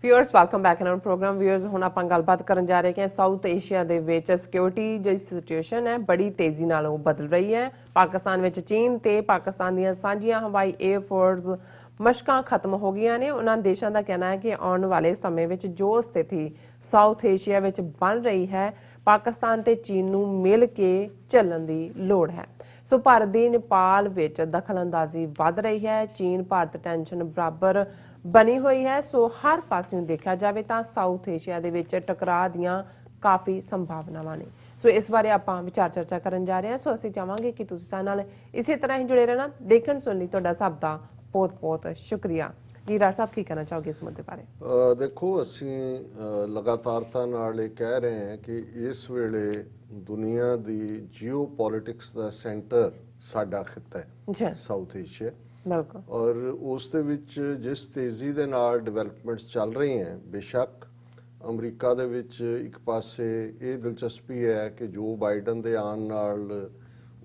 Viewers welcome back in programme. Viewers ਹੁਣ ਆਪਾਂ ਗੱਲਬਾਤ ਕਰਨ ਜਾ ਰਹੇ ਹਾਂ ਸਾਊਥ ਏਸ਼ੀਆ ਦੇ ਵਿੱਚ ਸਿਕਿਉਰਿਟੀ ਜਿਹੜੀ ਸਿਚੁਏਸ਼ਨ ਹੈ ਬੜੀ ਤੇਜ਼ੀ ਨਾਲ ਉਹ ਬਦਲ ਰਹੀ ਹੈ। ਪਾਕਿਸਤਾਨ ਵਿੱਚ ਚੀਨ ਤੇ ਪਾਕਿਸਤਾਨ ਦੀਆਂ ਸਾਂਝੀਆਂ ਹਵਾਈ ਏਅਰਫੋਰਸ ਮਸ਼ਕਾਂ ਖਤਮ ਹੋ ਗਈਆਂ ਨੇ। ਉਹਨਾਂ ਦੇਸ਼ਾਂ ਦਾ ਕਹਿਣਾ ਹੈ ਕਿ ਆਉਣ ਵਾਲੇ ਸਮੇਂ ਵਿੱਚ ਜੋ ਸਥਿਤੀ ਸਾਊਥ ਏਸ਼ੀਆ ਵਿੱਚ ਬਣ ਰਹੀ ਹੈ ਪਾਕਿਸਤਾਨ ਤੇ ਚੀਨ ਨੂੰ ਮਿਲ ਕੇ ਚੱਲਣ ਦੀ ਲੋੜ ਹੈ। ਸੋ ਭਾਰਤ ਦੀ ਨੇਪਾਲ ਵਿੱਚ ਦਖਲਅੰਦਾਜ਼ੀ ਵੱਧ ਰਹੀ ਹੈ। ਚੀਨ ਭਾਰਤ ਟੈਨਸ਼ਨ ਬਰਾਬਰ ਬਣੀ ਹੋਈ ਹੈ। ਸੋ ਹਰ ਪਾਸਿਓਂ ਦੇਖਿਆ ਜਾਵੇ ਤਾਂ ਸਾਊਥ ਏਸ਼ੀਆ ਦੇ ਵਿੱਚ ਟਕਰਾਅ ਦੀਆਂ ਕਾਫੀ ਸੰਭਾਵਨਾਵਾਂ ਨੇ। ਸੋ ਇਸ ਬਾਰੇ ਆਪਾਂ ਵਿਚਾਰ ਚਰਚਾ ਕਰਨ ਜਾ ਰਹੇ ਹਾਂ। ਸੋ ਅਸੀਂ ਚਾਹਾਂਗੇ ਕਿ ਤੁਸੀਂ ਸਾਡੇ ਨਾਲ ਇਸੇ ਤਰ੍ਹਾਂ ਹੀ ਜੁੜੇ ਰਹਿਣਾ। ਦੇਖਣ ਸੁਣਨ ਲਈ ਤੁਹਾਡਾ ਸਭ ਦਾ ਬਹੁਤ ਬਹੁਤ ਸ਼ੁਕਰੀਆ। ਜੀ ਡਾਕਟਰ ਸਾਹਿਬ ਕੀ ਕਹਿਣਾ ਚਾਹੋਗੇ ਇਸ ਮੁੱਦੇ ਬਾਰੇ? ਦੇਖੋ ਅਸੀਂ ਲਗਾਤਾਰਤਾ ਨਾਲ ਇਹ ਕਹਿ ਰਹੇ ਹਾਂ ਕਿ ਇਸ ਵੇਲੇ ਦੁਨੀਆ ਦੀ ਜੀਓ ਪੋਲਿਟਿਕਸ ਦਾ ਸੈਂਟਰ ਸਾਡਾ ਖਿੱਤਾ ਹੈ ਸਾਊਥ ਏਸ਼ੀਆ। ਬਿਲਕੁਲ। ਔਰ ਉਸ ਦੇ ਵਿੱਚ ਜਿਸ ਤੇਜ਼ੀ ਦੇ ਨਾਲ ਡਿਵੈਲਪਮੈਂਟਸ ਚੱਲ ਰਹੀਆਂ, ਬੇਸ਼ੱਕ ਅਮਰੀਕਾ ਦੇ ਵਿੱਚ ਇੱਕ ਪਾਸੇ ਇਹ ਦਿਲਚਸਪੀ ਹੈ ਕਿ ਜੋ ਬਾਈਡਨ ਦੇ ਆਉਣ ਨਾਲ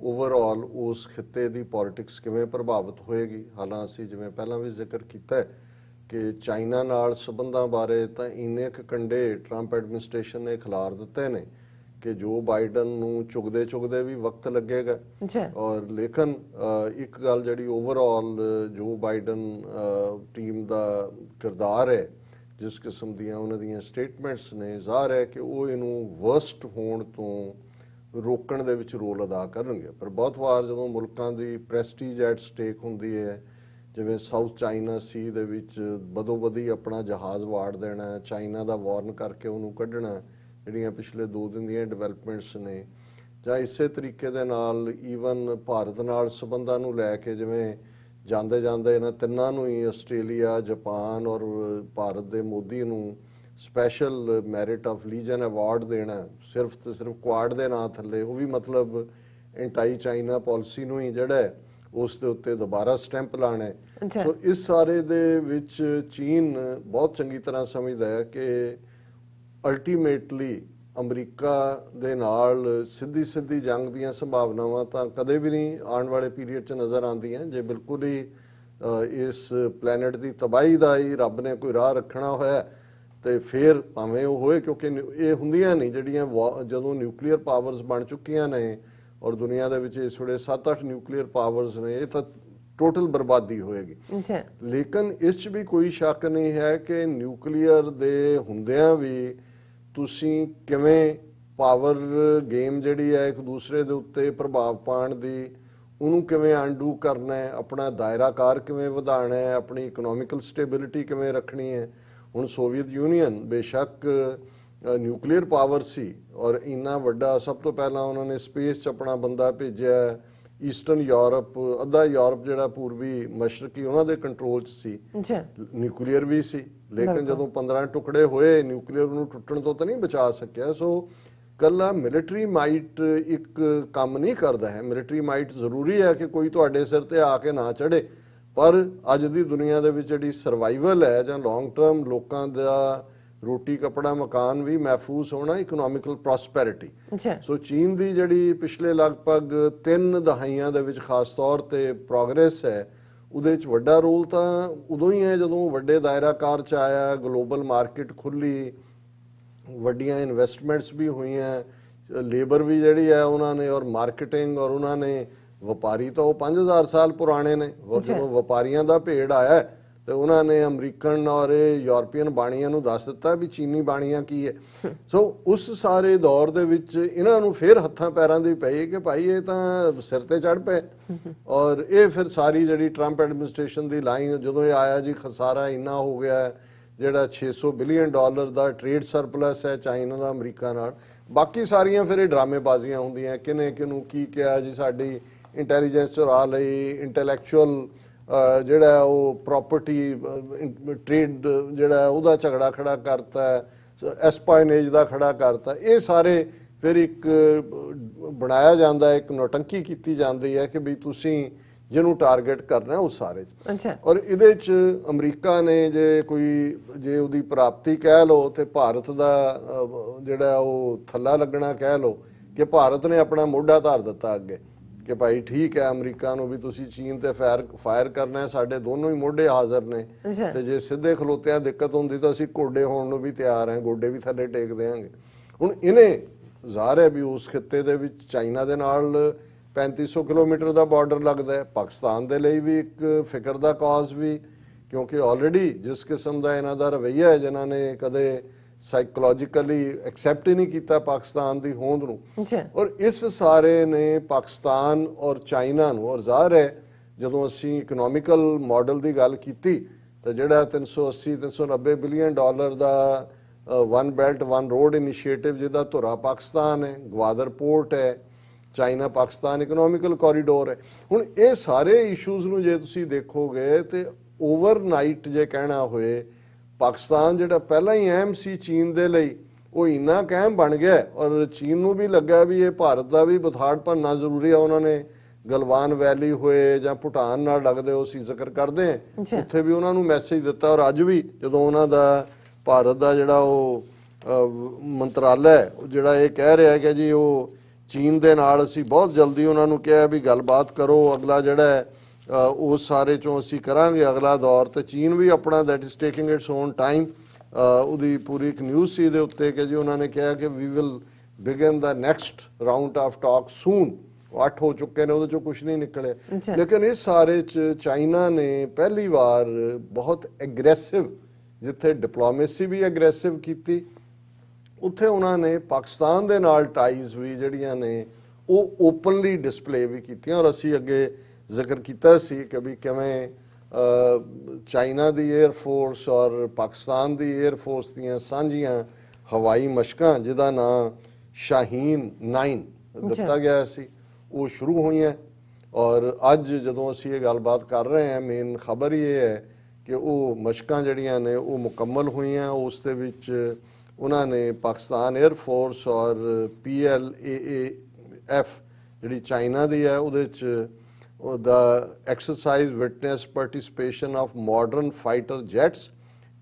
ਓਵਰਆਲ ਉਸ ਖਿੱਤੇ ਦੀ ਪੋਲਿਟਿਕਸ ਕਿਵੇਂ ਪ੍ਰਭਾਵਿਤ ਹੋਏਗੀ। ਹਾਲਾਂਕਿ ਅਸੀਂ ਜਿਵੇਂ ਪਹਿਲਾਂ ਵੀ ਜ਼ਿਕਰ ਕੀਤਾ ਕਿ ਚਾਈਨਾ ਨਾਲ ਸੰਬੰਧਾਂ ਬਾਰੇ ਤਾਂ ਇੰਨੇ ਕੁ ਕੰਡੇ ਟਰੰਪ ਐਡਮਿਨਿਸਟ੍ਰੇਸ਼ਨ ਨੇ ਖਿਲਾਰ ਦਿੱਤੇ ਨੇ ਕਿ ਜੋ ਬਾਈਡਨ ਨੂੰ ਚੁਗਦੇ ਵੀ ਵਕਤ ਲੱਗੇਗਾ। ਔਰ ਲੇਕਿਨ ਇੱਕ ਗੱਲ ਜਿਹੜੀ ਓਵਰਆਲ ਜੋ ਬਾਈਡਨ ਟੀਮ ਦਾ ਕਿਰਦਾਰ ਹੈ, ਜਿਸ ਕਿਸਮ ਦੀਆਂ ਉਹਨਾਂ ਦੀਆਂ ਸਟੇਟਮੈਂਟਸ ਨੇ, ਜ਼ਾਹਰ ਹੈ ਕਿ ਉਹ ਇਹਨੂੰ ਵਰਸਟ ਹੋਣ ਤੋਂ ਰੋਕਣ ਦੇ ਵਿੱਚ ਰੋਲ ਅਦਾ ਕਰਨਗੇ। ਪਰ ਬਹੁਤ ਵਾਰ ਜਦੋਂ ਮੁਲਕਾਂ ਦੀ ਪ੍ਰੈਸਟੀਜ ਐਟ ਸਟੇਕ ਹੁੰਦੀ ਹੈ, ਜਿਵੇਂ ਸਾਊਥ ਚਾਈਨਾ ਸੀ ਦੇ ਵਿੱਚ ਬਦੋਬਦੀ ਆਪਣਾ ਜਹਾਜ਼ ਵਾੜ ਦੇਣਾ, ਚਾਈਨਾ ਦਾ ਵਾਰਨ ਕਰਕੇ ਉਹਨੂੰ ਕੱਢਣਾ, ਜਿਹੜੀਆਂ ਪਿਛਲੇ 2 ਦਿਨ ਦੀਆਂ ਡਿਵੈਲਪਮੈਂਟਸ ਨੇ, ਜਾਂ ਇਸੇ ਤਰੀਕੇ ਦੇ ਨਾਲ ਈਵਨ ਭਾਰਤ ਨਾਲ ਸੰਬੰਧਾਂ ਨੂੰ ਲੈ ਕੇ ਜਿਵੇਂ ਜਾਂਦੇ ਇਹਨਾਂ ਤਿੰਨਾਂ ਨੂੰ ਹੀ ਆਸਟ੍ਰੇਲੀਆ, ਜਾਪਾਨ ਔਰ ਭਾਰਤ ਦੇ ਮੋਦੀ ਨੂੰ ਸਪੈਸ਼ਲ ਮੈਰਿਟ ਆਫ ਲੀਜਨ ਅਵਾਰਡ ਦੇਣਾ ਸਿਰਫ ਤੇ ਸਿਰਫ ਕੁਆਡ ਦੇ ਨਾਂ ਥੱਲੇ, ਉਹ ਵੀ ਮਤਲਬ ਐਂਟਾਈ ਚਾਈਨਾ ਪਾਲਿਸੀ ਨੂੰ ਹੀ ਜਿਹੜਾ ਉਸ ਦੇ ਉੱਤੇ ਦੁਬਾਰਾ ਸਟੈਂਪ ਲਾਣਾ। ਸੋ ਇਸ ਸਾਰੇ ਦੇ ਵਿੱਚ ਚੀਨ ਬਹੁਤ ਚੰਗੀ ਤਰ੍ਹਾਂ ਸਮਝਦਾ ਹੈ ਕਿ ਅਲਟੀਮੇਟਲੀ ਅਮਰੀਕਾ ਦੇ ਨਾਲ ਸਿੱਧੀ ਜੰਗ ਦੀਆਂ ਸੰਭਾਵਨਾਵਾਂ ਤਾਂ ਕਦੇ ਵੀ ਨਹੀਂ ਆਉਣ ਵਾਲੇ ਪੀਰੀਅਡ 'ਚ ਨਜ਼ਰ ਆਉਂਦੀਆਂ। ਜੇ ਬਿਲਕੁਲ ਹੀ ਇਸ ਪਲੈਨਟ ਦੀ ਤਬਾਹੀ ਦਾ ਹੀ ਰੱਬ ਨੇ ਕੋਈ ਰਾਹ ਰੱਖਣਾ ਹੋਇਆ ਤੇ ਫਿਰ ਭਾਵੇਂ ਉਹ ਹੋਏ, ਕਿਉਂਕਿ ਇਹ ਹੁੰਦੀਆਂ ਨਹੀਂ ਜਿਹੜੀਆਂ ਜਦੋਂ ਨਿਊਕਲੀਅਰ ਪਾਵਰਸ ਬਣ ਚੁੱਕੀਆਂ ਨੇ ਔਰ ਦੁਨੀਆ ਦੇ ਵਿੱਚ ਇਸ ਵੇਲੇ 7-8 ਨਿਊਕਲੀਅਰ ਪਾਵਰਸ ਨੇ, ਇਹ ਤਾਂ ਟੋਟਲ ਬਰਬਾਦੀ ਹੋਏਗੀ। ਲੇਕਿਨ ਇਸ 'ਚ ਵੀ ਕੋਈ ਸ਼ੱਕ ਨਹੀਂ ਹੈ ਕਿ ਨਿਊਕਲੀਅਰ ਦੇ ਹੁੰਦਿਆਂ ਵੀ ਤੁਸੀਂ ਕਿਵੇਂ ਪਾਵਰ ਗੇਮ ਜਿਹੜੀ ਹੈ ਇੱਕ ਦੂਸਰੇ ਦੇ ਉੱਤੇ ਪ੍ਰਭਾਵ ਪਾਉਣ ਦੀ, ਉਹਨੂੰ ਕਿਵੇਂ ਅਨਡੂ ਕਰਨਾ ਹੈ, ਆਪਣਾ ਦਾਇਰਾਕਾਰ ਕਿਵੇਂ ਵਧਾਉਣਾ ਹੈ, ਆਪਣੀ ਇਕਨੋਮਿਕਲ ਸਟੇਬਿਲਿਟੀ ਕਿਵੇਂ ਰੱਖਣੀ ਹੈ। ਹੁਣ ਸੋਵੀਅਤ ਯੂਨੀਅਨ ਬੇਸ਼ੱਕ ਨਿਊਕਲੀਅਰ ਪਾਵਰ ਸੀ ਔਰ ਇੰਨਾ ਵੱਡਾ, ਸਭ ਤੋਂ ਪਹਿਲਾਂ ਉਹਨਾਂ ਨੇ ਸਪੇਸ 'ਚ ਆਪਣਾ ਬੰਦਾ ਭੇਜਿਆ। ਈਸਟਰਨ ਯੂਰਪ, ਅੱਧਾ ਯੂਰਪ ਜਿਹੜਾ ਪੂਰਬੀ ਮਸ਼ਰਕੀ ਉਹਨਾਂ ਦੇ ਕੰਟਰੋਲ 'ਚ ਸੀ, ਨਿਊਕਲੀਅਰ ਵੀ ਸੀ। ਲੇਕਿਨ ਜਦੋਂ 15 ਟੁਕੜੇ ਹੋਏ, ਨਿਊਕਲੀਅਰ ਨੂੰ ਟੁੱਟਣ ਤੋਂ ਤਾਂ ਨਹੀਂ ਬਚਾ ਸਕਿਆ। ਸੋ ਕੱਲਾ ਮਿਲਟਰੀ ਮਾਈਟ ਇੱਕ ਕੰਮ ਨਹੀਂ ਕਰਦਾ ਹੈ। ਮਿਲਟਰੀ ਮਾਈਟ ਜ਼ਰੂਰੀ ਹੈ ਕਿ ਕੋਈ ਤੁਹਾਡੇ ਸਿਰ ਤੇ ਆ ਕੇ ਨਾ ਚੜੇ, ਪਰ ਅੱਜ ਦੀ ਦੁਨੀਆ ਦੇ ਵਿੱਚ ਜਿਹੜੀ ਸਰਵਾਈਵਲ ਹੈ ਜਾਂ ਲੌਂਗ ਟਰਮ ਲੋਕਾਂ ਦਾ ਰੋਟੀ ਕੱਪੜਾ ਮਕਾਨ ਵੀ ਮਹਿਫੂਜ਼ ਹੋਣਾ, ਇਕਨੋਮਿਕਲ ਪ੍ਰੋਸਪੈਰਿਟੀ। ਸੋ ਚੀਨ ਦੀ ਜਿਹੜੀ ਪਿਛਲੇ ਲਗਭਗ 3 ਦਹਾਈਆਂ ਦੇ ਵਿੱਚ ਖਾਸ ਤੌਰ ਤੇ ਪ੍ਰੋਗਰੈਸ ਹੈ, ਉਹਦੇ 'ਚ ਵੱਡਾ ਰੋਲ ਤਾਂ ਉਦੋਂ ਹੀ ਹੈ ਜਦੋਂ ਵੱਡੇ ਦਾਇਰਾਕਾਰ 'ਚ ਆਇਆ, ਗਲੋਬਲ ਮਾਰਕੀਟ ਖੁੱਲੀ, ਵੱਡੀਆਂ ਇਨਵੈਸਟਮੈਂਟਸ ਵੀ ਹੋਈਆਂ, ਲੇਬਰ ਵੀ ਜਿਹੜੀ ਹੈ ਉਹਨਾਂ ਨੇ, ਔਰ ਮਾਰਕੀਟਿੰਗ, ਔਰ ਉਹਨਾਂ ਨੇ ਵਪਾਰੀ ਤਾਂ ਉਹ 5000 ਸਾਲ ਪੁਰਾਣੇ ਨੇ। ਜਦੋਂ ਵਪਾਰੀਆਂ ਦਾ ਭੇੜ ਆਇਆ ਤੇ ਉਹਨਾਂ ਨੇ ਅਮਰੀਕਨ ਔਰ ਯੂਰਪੀਅਨ ਬਾਣੀਆਂ ਨੂੰ ਦੱਸ ਦਿੱਤਾ ਵੀ ਚੀਨੀ ਬਾਣੀਆਂ ਕੀ ਹੈ। ਸੋ ਉਸ ਸਾਰੇ ਦੌਰ ਦੇ ਵਿੱਚ ਇਹਨਾਂ ਨੂੰ ਫਿਰ ਹੱਥਾਂ ਪੈਰਾਂ ਦੀ ਪਈ ਕਿ ਭਾਈ ਇਹ ਤਾਂ ਸਿਰ ਤੇ ਚੜ ਪਏ। ਔਰ ਇਹ ਫਿਰ ਸਾਰੀ ਜਿਹੜੀ ਟਰੰਪ ਐਡਮਿਨਿਸਟ੍ਰੇਸ਼ਨ ਦੀ ਲਾਈਨ ਜਦੋਂ ਇਹ ਆਇਆ ਜੀ, ਖਸਾਰਾ ਇੰਨਾ ਹੋ ਗਿਆ, ਜਿਹੜਾ $600 ਬਿਲੀਅਨ ਦਾ ਟ੍ਰੇਡ ਸਰਪਲਸ ਹੈ ਚਾਈਨਾ ਦਾ ਅਮਰੀਕਾ ਨਾਲ। ਬਾਕੀ ਸਾਰੀਆਂ ਫਿਰ ਇਹ ਡਰਾਮੇਬਾਜ਼ੀਆਂ ਹੁੰਦੀਆਂ, ਕਿਹਨੇ ਕਿਹਨੂੰ ਕੀ ਕਿਹਾ ਜੀ, ਸਾਡੀ ਇੰਟੈਲੀਜੈਂਸ ਚੁਰਾ ਲਈ, ਇੰਟੈਲੈਕਚੁਅਲ ਜਿਹੜਾ ਉਹ ਪ੍ਰਾਪਰਟੀ ਟ੍ਰੇਡ ਜਿਹੜਾ ਉਹਦਾ ਝਗੜਾ ਖੜਾ ਕਰਤਾ, ਐਸਪਾਇਨੇਜ ਦਾ ਖੜਾ ਕਰਤਾ। ਇਹ ਸਾਰੇ ਫਿਰ ਇੱਕ ਬਣਾਇਆ ਜਾਂਦਾ, ਇੱਕ ਨੌਟੰਕੀ ਕੀਤੀ ਜਾਂਦੀ ਹੈ ਕਿ ਵੀ ਤੁਸੀਂ ਜਿਹਨੂੰ ਟਾਰਗੇਟ ਕਰਨਾ ਉਸ ਸਾਰੇ 'ਚ। ਔਰ ਇਹਦੇ 'ਚ ਅਮਰੀਕਾ ਨੇ ਜੇ ਉਹਦੀ ਪ੍ਰਾਪਤੀ ਕਹਿ ਲਓ ਤੇ ਭਾਰਤ ਦਾ ਜਿਹੜਾ ਉਹ ਥੱਲਾ ਲੱਗਣਾ ਕਹਿ ਲਓ ਕਿ ਭਾਰਤ ਨੇ ਆਪਣਾ ਮੋਢਾ ਧਾਰ ਦਿੱਤਾ ਅੱਗੇ ਕਿ ਭਾਈ ਠੀਕ ਹੈ ਅਮਰੀਕਾ ਨੂੰ ਵੀ ਤੁਸੀਂ ਚੀਨ ਤੇ ਫਾਇਰ ਕਰਨਾ ਹੈ, ਸਾਡੇ ਦੋਨੋਂ ਹੀ ਮੋਢੇ ਹਾਜ਼ਰ ਨੇ ਤੇ ਜੇ ਸਿੱਧੇ ਖਲੋਤਿਆਂ ਦਿੱਕਤ ਹੁੰਦੀ ਤਾਂ ਅਸੀਂ ਗੋਡੇ ਹੋਣ ਨੂੰ ਵੀ ਤਿਆਰ ਹਾਂ, ਗੋਡੇ ਵੀ ਥੱਲੇ ਟੇਕ ਦੇਵਾਂਗੇ। ਹੁਣ ਇਹਨੇ ਜ਼ਾਹਰ ਹੈ ਵੀ ਉਸ ਖਿੱਤੇ ਦੇ ਵਿੱਚ ਚਾਈਨਾ ਦੇ ਨਾਲ 3500 ਕਿਲੋਮੀਟਰ ਦਾ ਬਾਰਡਰ ਲੱਗਦਾ ਹੈ, ਪਾਕਿਸਤਾਨ ਦੇ ਲਈ ਵੀ ਇੱਕ ਫਿਕਰ ਦਾ ਕਾਜ਼ ਵੀ, ਕਿਉਂਕਿ ਆਲਰੇਡੀ ਜਿਸ ਕਿਸਮ ਦਾ ਇਹਨਾਂ ਦਾ ਰਵੱਈਆ ਹੈ, ਜਿਨ੍ਹਾਂ ਨੇ ਕਦੇ ਸਾਈਕੋਲੋਜੀਕਲੀ ਐਕਸੈਪਟ ਹੀ ਨਹੀਂ ਕੀਤਾ ਪਾਕਿਸਤਾਨ ਦੀ ਹੋਂਦ ਨੂੰ, ਔਰ ਇਸ ਸਾਰੇ ਨੇ ਪਾਕਿਸਤਾਨ ਔਰ ਚਾਈਨਾ ਨੂੰ, ਔਰ ਜ਼ਾਹਰ ਹੈ ਜਦੋਂ ਅਸੀਂ ਇਕਨੋਮਿਕਲ ਮਾਡਲ ਦੀ ਗੱਲ ਕੀਤੀ ਤਾਂ ਜਿਹੜਾ 380-390 ਬਿਲੀਅਨ ਡਾਲਰ ਦਾ one belt one road initiative ਜਿਹਦਾ ਧੁਰਾ ਪਾਕਿਸਤਾਨ ਹੈ, ਗਵਾਦਰ ਪੋਰਟ ਹੈ, ਚਾਈਨਾ ਪਾਕਿਸਤਾਨ ਇਕਨੋਮਿਕਲ ਕੋਰੀਡੋਰ ਹੈ। ਹੁਣ ਇਹ ਸਾਰੇ ਇਸ਼ੂਜ਼ ਨੂੰ ਜੇ ਤੁਸੀਂ ਦੇਖੋਗੇ ਤੇ ਓਵਰਨਾਈਟ ਜੇ ਕਹਿਣਾ ਹੋਏ, ਪਾਕਿਸਤਾਨ ਜਿਹੜਾ ਪਹਿਲਾਂ ਹੀ ਅਹਿਮ ਸੀ ਚੀਨ ਦੇ ਲਈ, ਉਹ ਇੰਨਾ ਕਾਇਮ ਬਣ ਗਿਆ ਔਰ ਚੀਨ ਨੂੰ ਵੀ ਲੱਗਾ ਵੀ ਇਹ ਭਾਰਤ ਦਾ ਵੀ ਬਥਾੜ ਭੰਨਣਾ ਜ਼ਰੂਰੀ ਆ। ਉਹਨਾਂ ਨੇ ਗਲਵਾਨ ਵੈਲੀ ਹੋਏ ਜਾਂ ਭੂਟਾਨ ਨਾਲ ਲੱਗਦੇ ਉਹ ਅਸੀਂ ਜ਼ਿਕਰ ਕਰਦੇ ਹਾਂ, ਉੱਥੇ ਵੀ ਉਹਨਾਂ ਨੂੰ ਮੈਸੇਜ ਦਿੱਤਾ। ਔਰ ਅੱਜ ਵੀ ਜਦੋਂ ਉਹਨਾਂ ਦਾ ਭਾਰਤ ਦਾ ਜਿਹੜਾ ਉਹ ਮੰਤਰਾਲਾ ਹੈ ਜਿਹੜਾ ਇਹ ਕਹਿ ਰਿਹਾ ਹੈ ਕਿ ਜੀ ਉਹ ਚੀਨ ਦੇ ਨਾਲ ਅਸੀਂ ਬਹੁਤ ਜਲਦੀ ਉਹਨਾਂ ਨੂੰ ਕਿਹਾ ਵੀ ਗੱਲਬਾਤ ਕਰੋ, ਅਗਲਾ ਜਿਹੜਾ ਹੈ ਉਸ ਸਾਰੇ ਚੋਂ ਅਸੀਂ ਕਰਾਂਗੇ ਅਗਲਾ ਦੌਰ, ਤੇ ਚੀਨ ਵੀ ਆਪਣਾ that is taking it's on time. ਉਹਦੀ ਪੂਰੀ ਇੱਕ ਨਿਊਜ਼ ਸੀ ਦੇ ਉੱਤੇ ਕਿ ਜੀ ਉਹਨਾਂ ਨੇ ਕਿਹਾ ਕਿ we will begin the next round of talk soon. 8 ਹੋ ਚੁੱਕੇ ਨੇ, ਉਹਦੇ ਚੋਂ ਕੁਝ ਨਹੀਂ ਨਿਕਲਿਆ। ਲੇਕਿਨ ਇਸ ਸਾਰੇ ਚ ਚਾਈਨਾ ਨੇ ਪਹਿਲੀ ਵਾਰ ਬਹੁਤ ਐਗਰੈਸਿਵ, ਜਿੱਥੇ ਡਿਪਲੋਮੇਸੀ ਵੀ ਐਗਰੈਸਿਵ ਕੀਤੀ, ਉੱਥੇ ਉਹਨਾਂ ਨੇ ਪਾਕਿਸਤਾਨ ਦੇ ਨਾਲ ਟਾਈਜ਼ ਵੀ ਜਿਹੜੀਆਂ ਨੇ ਉਹ ਓਪਨਲੀ ਡਿਸਪਲੇ ਵੀ ਕੀਤੀਆਂ। ਔਰ ਅਸੀਂ ਅੱਗੇ ਜ਼ਿਕਰ ਕੀਤਾ ਸੀ ਕਿ ਵੀ ਕਿਵੇਂ ਚਾਈਨਾ ਦੀ 에ਅਰ ਫੋਰਸ ਔਰ ਪਾਕਿਸਤਾਨ ਦੀ 에ਅਰ ਫੋਰਸ ਦੀਆਂ ਸਾਂਝੀਆਂ ਹਵਾਈ ਮਸ਼ਕਾਂ ਜਿਹਦਾ ਨਾਂ ਸ਼ਾਹੀਨ 9 ਦਿੱਤਾ ਗਿਆ ਸੀ, ਉਹ ਸ਼ੁਰੂ ਹੋਈਆਂ। ਔਰ ਅੱਜ ਜਦੋਂ ਅਸੀਂ ਇਹ ਗੱਲਬਾਤ ਕਰ ਰਹੇ ਹਾਂ, ਮੇਨ ਖਬਰ ਇਹ ਹੈ ਕਿ ਉਹ ਮਸ਼ਕਾਂ ਜਿਹੜੀਆਂ ਨੇ ਉਹ ਮੁਕੰਮਲ ਹੋਈਆਂ। ਉਸ ਦੇ ਵਿੱਚ ਉਹਨਾਂ ਨੇ ਪਾਕਿਸਤਾਨ 에ਅਰ ਫੋਰਸ ਔਰ PLAAF ਜਿਹੜੀ ਚਾਈਨਾ ਦੀ ਹੈ ਉਹਦੇ 'ਚ the exercise witness participation of modern fighter jets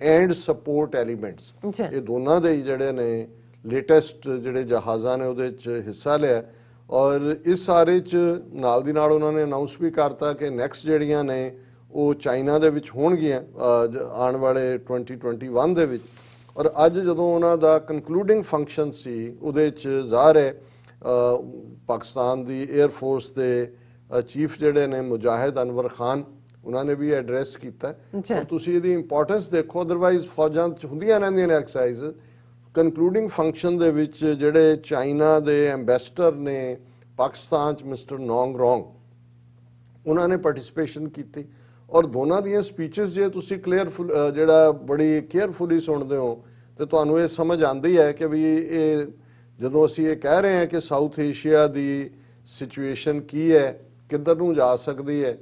and support elements। ਇਹ ਦੋਨਾਂ ਦੇ ਜਿਹੜੇ ਨੇ ਲੇਟੈਸਟ ਜਿਹੜੇ ਜਹਾਜ਼ਾਂ ਨੇ ਉਹਦੇ 'ਚ ਹਿੱਸਾ ਲਿਆ। ਔਰ ਇਸ ਸਾਰੇ 'ਚ ਨਾਲ ਦੀ ਨਾਲ ਉਹਨਾਂ ਨੇ ਅਨਾਉਂਸ ਵੀ ਕਰਤਾ ਕਿ ਨੈਕਸਟ ਜਿਹੜੀਆਂ ਨੇ ਉਹ ਚਾਈਨਾ ਦੇ ਵਿੱਚ ਹੋਣਗੀਆਂ ਆਉਣ ਵਾਲੇ 2021 ਦੇ ਵਿੱਚ। ਔਰ ਅੱਜ ਜਦੋਂ ਉਹਨਾਂ ਦਾ ਕਨਕਲੂਡਿੰਗ ਫੰਕਸ਼ਨ ਸੀ ਉਹਦੇ 'ਚ ਜ਼ਾਹਰ ਹੈ ਪਾਕਿਸਤਾਨ ਦੀ 에ਅਰ ਫੋਰਸ ਦੇ ਚੀਫ ਜਿਹੜੇ ਨੇ ਮੁਜਾਹਿਦ ਅਨਵਰ ਖਾਨ, ਉਹਨਾਂ ਨੇ ਵੀ ਐਡਰੈਸ ਕੀਤਾ। ਔਰ ਤੁਸੀਂ ਇਹਦੀ ਇੰਪੋਰਟੈਂਸ ਦੇਖੋ, ਅਦਰਵਾਈਜ਼ ਫੌਜਾਂ 'ਚ ਹੁੰਦੀਆਂ ਰਹਿੰਦੀਆਂ ਨੇ ਐਕਸਰਸਾਈਜ਼। ਕਨਕਲੂਡਿੰਗ ਫੰਕਸ਼ਨ ਦੇ ਵਿੱਚ ਜਿਹੜੇ ਚਾਈਨਾ ਦੇ ਐਂਬੈਸਡਰ ਨੇ ਪਾਕਿਸਤਾਨ 'ਚ ਮਿਸਟਰ ਨੌਂਗ ਰੌਂਗ, ਉਹਨਾਂ ਨੇ ਪਾਰਟਿਸਿਪੇਸ਼ਨ ਕੀਤੀ। ਔਰ ਦੋਨਾਂ ਦੀਆਂ ਸਪੀਚਸ ਜੇ ਤੁਸੀਂ ਜਿਹੜਾ ਬੜੀ ਕੇਅਰਫੁਲੀ ਸੁਣਦੇ ਹੋ ਤੇ ਤੁਹਾਨੂੰ ਇਹ ਸਮਝ ਆਉਂਦੀ ਹੈ ਕਿ ਵੀ ਇਹ ਜਦੋਂ ਅਸੀਂ ਇਹ ਕਹਿ ਰਹੇ ਹਾਂ ਕਿ ਸਾਊਥ ਏਸ਼ੀਆ ਦੀ ਸਿਚੁਏਸ਼ਨ ਕੀ ਹੈ, ਕਿੱਧਰ ਨੂੰ ਜਾ ਸਕਦੀ ਹੈ,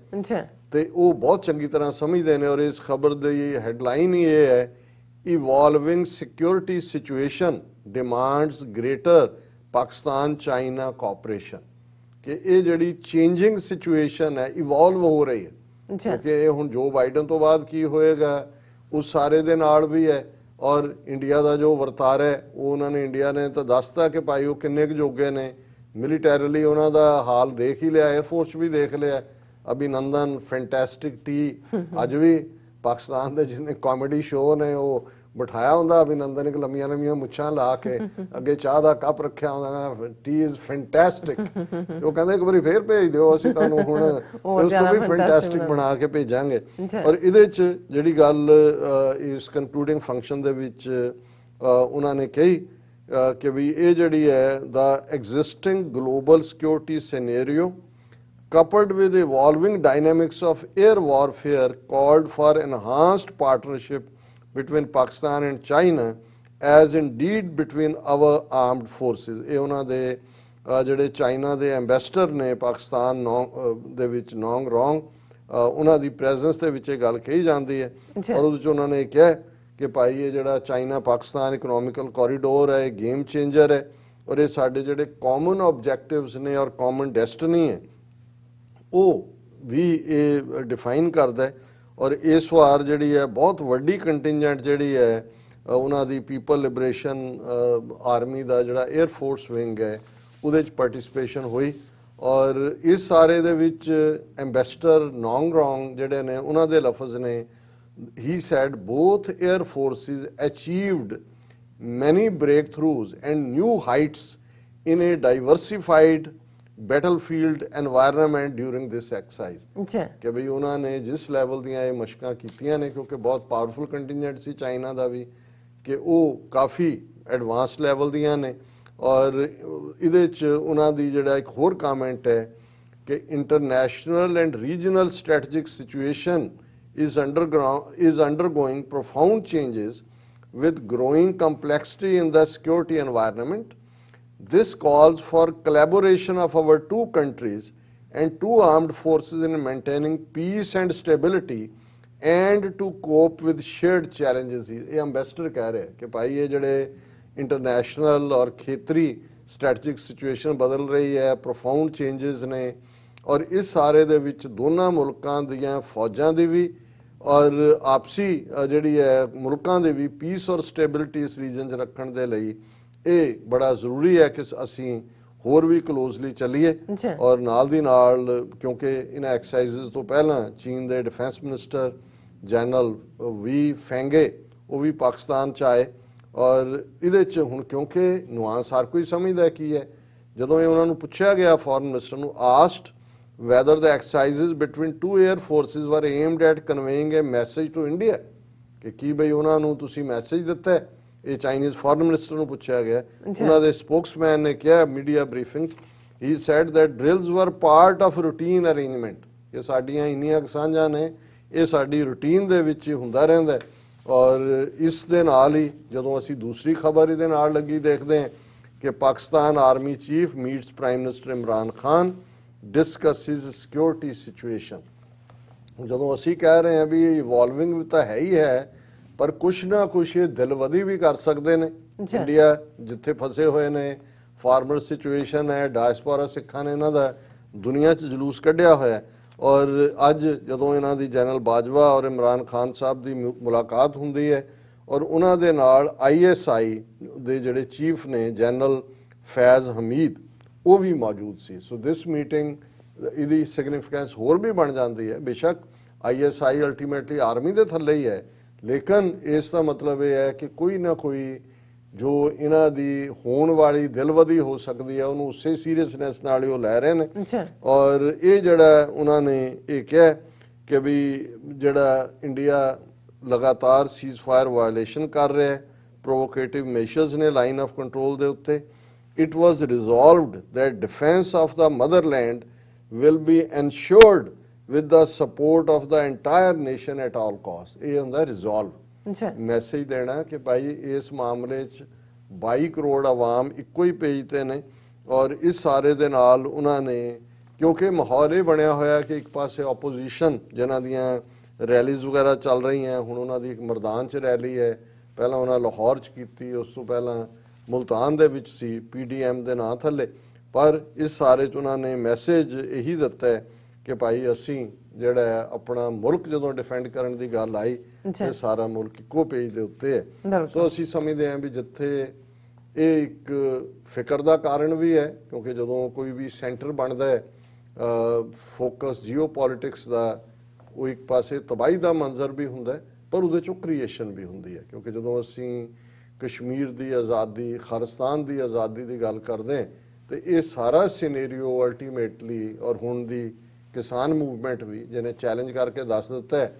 ਤੇ ਉਹ ਬਹੁਤ ਚੰਗੀ ਤਰ੍ਹਾਂ ਸਮਝਦੇ ਨੇ। ਔਰ ਇਸ ਖਬਰ ਦੀ ਹੈਡਲਾਈਨ ਹੀ ਇਹ ਹੈ, evolving security situation demands greater Pakistan China cooperation. ਕਿ ਇਹ ਜਿਹੜੀ ਚੇਂਜਿੰਗ ਸਿਚੁਏਸ਼ਨ ਹੈ, ਇਵੋਲਵ ਹੋ ਰਹੀ ਹੈ, ਕਿਉਂਕਿ ਇਹ ਹੁਣ ਜੋ ਬਾਈਡਨ ਤੋਂ ਬਾਅਦ ਕੀ ਹੋਏਗਾ ਉਸ ਸਾਰੇ ਦੇ ਨਾਲ ਵੀ ਹੈ। ਔਰ ਇੰਡੀਆ ਦਾ ਜੋ ਵਰਤਾਰਾ ਹੈ ਉਹ ਉਹਨਾਂ ਨੇ, ਇੰਡੀਆ ਨੇ ਤਾਂ ਦੱਸਤਾ ਕਿ ਭਾਈ ਉਹ ਕਿੰਨੇ ਕੁ ਜੋਗੇ ਨੇ ਮਿਲੀਟੈਰੀਲੀ, ਉਹਨਾਂ ਦਾ ਹਾਲ ਦੇਖ ਹੀ ਲਿਆ, 에ਅਰਫੋਰਸ ਵੀ ਦੇਖ ਲਿਆ। ਅਭਿਨੰਦਨ ਫੈਂਟੈਸਟਿਕ ਟੀ ਅੱਜ ਵੀ ਪਾਕਿਸਤਾਨ ਦੇ ਜਿੰਨੇ ਕਾਮੇਡੀ ਸ਼ੋਅ ਨੇ ਉਹ ਬਿਠਾਇਆ ਹੁੰਦਾ ਅਭਿਨੰਦਨ, ਇੱਕ ਲੰਮੀਆਂ ਲੰਮੀਆਂ ਮੁੱਛਾਂ ਲਾ ਕੇ ਅੱਗੇ ਚਾਹ ਦਾ ਕੱਪ ਰੱਖਿਆ ਹੁੰਦਾ, ਟੀ ਇਜ਼ ਫੈਂਟੈਸਟਿਕ। ਉਹ ਕਹਿੰਦੇ ਇੱਕ ਵਾਰੀ ਫੇਰ ਭੇਜ ਦਿਓ, ਅਸੀਂ ਤੁਹਾਨੂੰ ਹੁਣ ਉਸ ਤੋਂ ਵੀ ਫੈਂਟੈਸਟਿਕ ਬਣਾ ਕੇ ਭੇਜਾਂਗੇ। ਔਰ ਇਹਦੇ 'ਚ ਜਿਹੜੀ ਗੱਲ ਇਸ ਕਨਕਲੂਡਿੰਗ ਫੰਕਸ਼ਨ ਦੇ ਵਿੱਚ ਉਹਨਾਂ ਨੇ ਕਹੀ ਕਿ ਵੀ ਇਹ ਜਿਹੜੀ ਹੈ the existing global security scenario coupled with evolving dynamics of air warfare called for enhanced partnership between Pakistan and China as indeed between our armed forces। ਇਹ ਉਹਨਾਂ ਦੇ ਜਿਹੜੇ ਚਾਈਨਾ ਦੇ ਐਂਬੈਸਡਰ ਨੇ ਪਾਕਿਸਤਾਨ ਦੇ ਵਿੱਚ ਨੌਂਗ ਰੌਂਗ, ਉਹਨਾਂ ਦੀ ਪ੍ਰੈਜ਼ੈਂਸ ਦੇ ਵਿੱਚ ਇਹ ਗੱਲ ਕਹੀ ਜਾਂਦੀ ਹੈ। ਔਰ ਉਹਦੇ 'ਚ ਉਹਨਾਂ ਨੇ ਕਿਹਾ ਕਿ ਭਾਈ ਇਹ ਜਿਹੜਾ ਚਾਈਨਾ ਪਾਕਿਸਤਾਨ ਇਕਨੋਮਿਕਲ ਕੋਰੀਡੋਰ ਹੈ, ਇਹ ਗੇਮ ਚੇਂਜਰ ਹੈ। ਔਰ ਇਹ ਸਾਡੇ ਜਿਹੜੇ ਕਾਮਨ ਆਬਜੈਕਟਿਵਸ ਨੇ ਔਰ ਕਾਮਨ ਡੈਸਟਨੀ ਹੈ ਉਹ ਵੀ ਇਹ ਡਿਫਾਈਨ ਕਰਦਾ ਹੈ। ਔਰ ਇਸ ਵਾਰ ਜਿਹੜੀ ਹੈ ਬਹੁਤ ਵੱਡੀ ਕੰਟਿੰਜੈਂਟ ਜਿਹੜੀ ਹੈ ਉਹਨਾਂ ਦੀ ਪੀਪਲ ਲਿਬਰੇਸ਼ਨ ਆਰਮੀ ਦਾ ਜਿਹੜਾ 에ਅਰ ਫੋਰਸ ਵਿੰਗ ਹੈ ਉਹਦੇ 'ਚ ਪਾਰਟਿਸਿਪੇਸ਼ਨ ਹੋਈ। ਔਰ ਇਸ ਸਾਰੇ ਦੇ ਵਿੱਚ ਐਂਬੈਸਡਰ ਨੌਂਗ ਰੌਂਗ ਜਿਹੜੇ ਨੇ ਉਹਨਾਂ ਦੇ ਲਫ਼ਜ਼ ਨੇ, he said both air forces achieved many breakthroughs and new heights in a diversified battlefield environment during this exercise। ਅੱਛਾ ਕਿ ਬਈ ਉਹਨਾਂ ਨੇ ਜਿਸ ਲੈਵਲ ਦੀਆਂ ਇਹ ਮਸ਼ਕਾਂ ਕੀਤੀਆਂ ਨੇ, ਕਿਉਂਕਿ ਬਹੁਤ ਪਾਵਰਫੁਲ ਕੰਟੀਨੈਂਟ ਸੀ ਚਾਈਨਾ ਦਾ ਵੀ, ਕਿ ਉਹ ਕਾਫੀ ਐਡਵਾਂਸ ਲੈਵਲ ਦੀਆਂ ਨੇ। ਔਰ ਇਹਦੇ 'ਚ ਉਹਨਾਂ ਦੀ ਜਿਹੜਾ ਇੱਕ ਹੋਰ ਕਾਮੈਂਟ ਹੈ ਕਿ international and regional strategic situation is undergoing profound changes with growing complexity in the security environment. This calls for collaboration of our two countries and two armed forces in maintaining peace and stability and to cope with shared challenges। ਇਹ ambassador ਕਹਿ ਰਿਹਾ ਕਿ ਭਾਈ ਇਹ ਜਿਹੜੇ international ਔਰ ਖੇਤਰੀ strategic situation ਬਦਲ ਰਹੀ ਹੈ, ਪ੍ਰੋਫਾਊਂਡ ਚੇਂਜਸ ਨੇ, ਔਰ ਇਸ ਸਾਰੇ ਦੇ ਵਿੱਚ ਦੋਨਾਂ ਮੁਲਕਾਂ ਦੀਆਂ ਫੌਜਾਂ ਦੀ ਵੀ ਔਰ ਆਪਸੀ ਜਿਹੜੀ ਹੈ ਮੁਲਕਾਂ ਦੇ ਵੀ ਪੀਸ ਔਰ ਸਟੇਬਿਲਿਟੀ ਇਸ ਰੀਜਨ 'ਚ ਰੱਖਣ ਦੇ ਲਈ ਇਹ ਬੜਾ ਜ਼ਰੂਰੀ ਹੈ ਕਿ ਅਸੀਂ ਹੋਰ ਵੀ ਕਲੋਜ਼ਲੀ ਚੱਲੀਏ। ਔਰ ਨਾਲ ਦੀ ਨਾਲ ਕਿਉਂਕਿ ਇਹਨਾਂ ਐਕਸਰਸਾਈਜ਼ਸ ਤੋਂ ਪਹਿਲਾਂ ਚੀਨ ਦੇ ਡਿਫੈਂਸ ਮਿਨਿਸਟਰ ਜਨਰਲ ਵੀ ਫੈਂਗੇ ਉਹ ਵੀ ਪਾਕਿਸਤਾਨ 'ਚ ਆਏ, ਔਰ ਇਹਦੇ 'ਚ ਹੁਣ ਕਿਉਂਕਿ ਨੁਆਂਸ ਹਰ ਕੋਈ ਸਮਝਦਾ ਕੀ ਹੈ, ਜਦੋਂ ਇਹ ਉਹਨਾਂ ਨੂੰ ਪੁੱਛਿਆ ਗਿਆ ਫੋਰਨ ਮਿਨਿਸਟਰ ਨੂੰ, asked whether the exercises between two air forces were aimed at conveying a message to India, ਕਿ ਕੀ ਬਈ ਉਹਨਾਂ ਨੂੰ ਤੁਸੀਂ ਮੈਸੇਜ ਦਿੱਤਾ ਹੈ, ਇਹ ਚਾਈਨੀਜ਼ ਫੋਰਨ ਮਿਨਿਸਟਰ ਨੂੰ ਪੁੱਛਿਆ ਗਿਆ। ਉਹਨਾਂ ਦੇ ਸਪੋਕਸਮੈਨ ਨੇ ਕਿਹਾ media briefing, he said that drills were part of routine arrangement, ਇਹ ਸਾਡੀਆਂ ਇੰਨੀਆਂ ਸਾਂਝਾਂ ਨੇ, ਇਹ ਸਾਡੀ ਰੂਟੀਨ ਦੇ ਵਿੱਚ ਹੀ ਹੁੰਦਾ ਰਹਿੰਦਾ। ਔਰ ਇਸ ਦੇ ਨਾਲ ਹੀ ਜਦੋਂ ਅਸੀਂ ਦੂਸਰੀ ਖਬਰ ਇਹਦੇ ਨਾਲ ਲੱਗੀ ਦੇਖਦੇ ਹਾਂ ਕਿ Pakistan army chief meets prime minister Imran Khan, discusses security situation। ਜਦੋਂ ਅਸੀਂ ਕਹਿ ਰਹੇ ਹਾਂ ਵੀ ਇਵੋਲਵਿੰਗ ਵੀ ਤਾਂ ਹੈ ਹੀ ਹੈ, ਪਰ ਕੁਛ ਨਾ ਕੁਛ ਇਹ ਦਿਲਵਦੀ ਵੀ ਕਰ ਸਕਦੇ ਨੇ। ਇੰਡੀਆ ਜਿੱਥੇ ਫਸੇ ਹੋਏ ਨੇ, ਫਾਰਮਰ ਸਿਚੁਏਸ਼ਨ ਹੈ, ਡਾਇਸਪੋਰਾ ਸਿੱਖਾਂ ਨੇ ਇਹਨਾਂ ਦਾ ਦੁਨੀਆ 'ਚ ਜਲੂਸ ਕੱਢਿਆ ਹੋਇਆ, ਔਰ ਅੱਜ ਜਦੋਂ ਇਹਨਾਂ ਦੀ ਜਨਰਲ ਬਾਜਵਾ ਔਰ ਇਮਰਾਨ ਖਾਨ ਸਾਹਿਬ ਦੀ ਮੁਲਾਕਾਤ ਹੁੰਦੀ ਹੈ ਔਰ ਉਹਨਾਂ ਦੇ ਨਾਲ ISI ਦੇ ਜਿਹੜੇ ਚੀਫ ਨੇ ਜਨਰਲ ਫੈਜ਼ ਹਮੀਦ ਉਹ ਵੀ ਮੌਜੂਦ ਸੀ। ਸੋ ਦਿਸ ਮੀਟਿੰਗ ਇਹਦੀ ਸਿਗਨੀਫੀਕੈਂਸ ਹੋਰ ਵੀ ਬਣ ਜਾਂਦੀ ਹੈ। ਬੇਸ਼ੱਕ ISI ਅਲਟੀਮੇਟਲੀ ਆਰਮੀ ਦੇ ਥੱਲੇ ਹੀ ਹੈ, ਲੇਕਿਨ ਇਸ ਦਾ ਮਤਲਬ ਇਹ ਹੈ ਕਿ ਕੋਈ ਨਾ ਕੋਈ ਜੋ ਇਹਨਾਂ ਦੀ ਹੋਣ ਵਾਲੀ ਦਿਲਵਦੀ ਹੋ ਸਕਦੀ ਹੈ ਉਹਨੂੰ ਉਸੇ ਸੀਰੀਅਸਨੈਸ ਨਾਲ ਹੀ ਉਹ ਲੈ ਰਹੇ ਨੇ। ਔਰ ਇਹ ਜਿਹੜਾ ਉਹਨਾਂ ਨੇ ਇਹ ਕਿਹਾ ਕਿ ਵੀ ਜਿਹੜਾ ਇੰਡੀਆ ਲਗਾਤਾਰ ਸੀਜ਼ ਫਾਇਰ ਵਾਇਲੇਸ਼ਨ ਕਰ ਰਿਹਾ ਹੈ, ਪ੍ਰੋਵੋਕੇਟਿਵ ਮੈਸ਼ਰਸ ਨੇ ਲਾਈਨ ਆਫ ਕੰਟਰੋਲ ਦੇ ਉੱਤੇ, it was resolved that defense of the motherland will be ensured with the support of the entire nation at all costs। ਇਹ ਹੁੰਦਾ resolve ਮੈਸੇਜ ਦੇਣਾ ਕਿ ਭਾਈ ਇਸ ਮਾਮਲੇ 'ਚ 22 ਕਰੋੜ ਆਵਾਮ ਇੱਕੋ ਹੀ ਪੇਜ ਤੇ ਨੇ। ਔਰ ਇਸ ਸਾਰੇ ਦੇ ਨਾਲ ਉਹਨਾਂ ਨੇ ਕਿਉਂਕਿ ਮਾਹੌਲ ਇਹ ਬਣਿਆ ਹੋਇਆ ਕਿ ਇੱਕ ਪਾਸੇ ਆਪੋਜੀਸ਼ਨ ਜਿਨ੍ਹਾਂ ਦੀਆਂ ਰੈਲੀਜ਼ ਵਗੈਰਾ ਚੱਲ ਰਹੀਆਂ, ਹੁਣ ਉਹਨਾਂ ਦੀ ਇੱਕ ਮਰਦਾਨ 'ਚ ਰੈਲੀ ਹੈ, ਪਹਿਲਾਂ ਉਹਨਾਂ ਲਾਹੌਰ 'ਚ ਕੀਤੀ, ਉਸ ਤੋਂ ਪਹਿਲਾਂ ਮੁਲਤਾਨ ਦੇ ਵਿੱਚ ਸੀ PDM ਦੇ ਨਾਂ ਥੱਲੇ, ਪਰ ਇਸ ਸਾਰੇ 'ਚ ਉਹਨਾਂ ਨੇ ਮੈਸੇਜ ਇਹੀ ਦਿੱਤਾ ਹੈ ਕਿ ਭਾਈ ਅਸੀਂ ਜਿਹੜਾ ਹੈ ਆਪਣਾ ਮੁਲਕ ਜਦੋਂ ਡਿਫੈਂਡ ਕਰਨ ਦੀ ਗੱਲ ਆਈ ਤੇ ਸਾਰਾ ਮੁਲਕ ਇੱਕੋ ਪੇਜ ਦੇ ਉੱਤੇ ਹੈ। ਸੋ ਅਸੀਂ ਸਮਝਦੇ ਹਾਂ ਵੀ ਜਿੱਥੇ ਇਹ ਇੱਕ ਫਿਕਰ ਦਾ ਕਾਰਨ ਵੀ ਹੈ, ਕਿਉਂਕਿ ਜਦੋਂ ਕੋਈ ਵੀ ਸੈਂਟਰ ਬਣਦਾ ਹੈ ਫੋਕਸ ਜੀਓਪੋਲਿਟਿਕਸ ਦਾ, ਉਹ ਇੱਕ ਪਾਸੇ ਤਬਾਹੀ ਦਾ ਮੰਜ਼ਰ ਵੀ ਹੁੰਦਾ ਪਰ ਉਹਦੇ 'ਚੋਂ ਕ੍ਰੀਏਸ਼ਨ ਵੀ ਹੁੰਦੀ ਹੈ। ਕਿਉਂਕਿ ਜਦੋਂ ਅਸੀਂ ਕਸ਼ਮੀਰ ਦੀ ਆਜ਼ਾਦੀ, ਖਾਲਿਸਤਾਨ ਦੀ ਆਜ਼ਾਦੀ ਦੀ ਗੱਲ ਕਰਦੇ ਹਾਂ ਤੇ ਇਹ ਸਾਰਾ ਸਿਨੈਰੀਓ ਅਲਟੀਮੇਟਲੀ, ਔਰ ਹੁਣ ਦੀ ਕਿਸਾਨ ਮੂਵਮੈਂਟ ਵੀ ਜਿਹਨੇ ਚੈਲੰਜ ਕਰਕੇ ਦੱਸ ਦਿੱਤਾ ਹੈ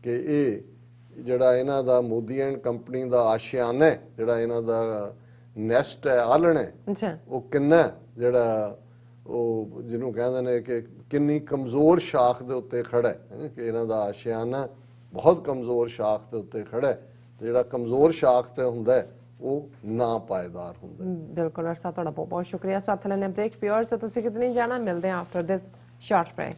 ਕਿ ਇਹ ਜਿਹੜਾ ਇਹਨਾਂ ਦਾ ਮੋਦੀ ਐਂਡ ਕੰਪਨੀ ਦਾ ਆਸ਼ਿਆਨਾ ਹੈ, ਜਿਹੜਾ ਇਹਨਾਂ ਦਾ ਨੈਸਟ ਹੈ, ਆਲਣ ਹੈ, ਉਹ ਕਿੰਨਾ ਜਿਹੜਾ ਉਹ ਜਿਹਨੂੰ ਕਹਿੰਦੇ ਨੇ ਕਿ ਕਿੰਨੀ ਕਮਜ਼ੋਰ ਸ਼ਾਖ ਦੇ ਉੱਤੇ ਖੜਾ ਹੈ, ਕਿ ਇਹਨਾਂ ਦਾ ਆਸ਼ਿਆਨਾ ਬਹੁਤ ਕਮਜ਼ੋਰ ਸ਼ਾਖ ਦੇ ਉੱਤੇ ਖੜਾ ਹੈ। ਜਿਹੜਾ ਕਮਜ਼ੋਰ ਸ਼ਾਖ ਤੇ ਹੁੰਦਾ ਹੈ ਉਹ ਨਾ ਪਾਇਦਾਰ ਹੁੰਦਾ। ਬਿਲਕੁਲ ਸਰ, ਤੁਹਾਡਾ ਬਹੁਤ ਬਹੁਤ ਸ਼ੁਕਰੀਆ। ਸਾਥ ਲੈਣੇ ਬ੍ਰੇਕ ਪਿਓਰ ਸੇ ਤੁਸੀਂ ਕਿਤਨੀ ਜਾਣਾ, ਮਿਲਦੇ हैं आफ्टर दिस शॉर्ट ब्रेक।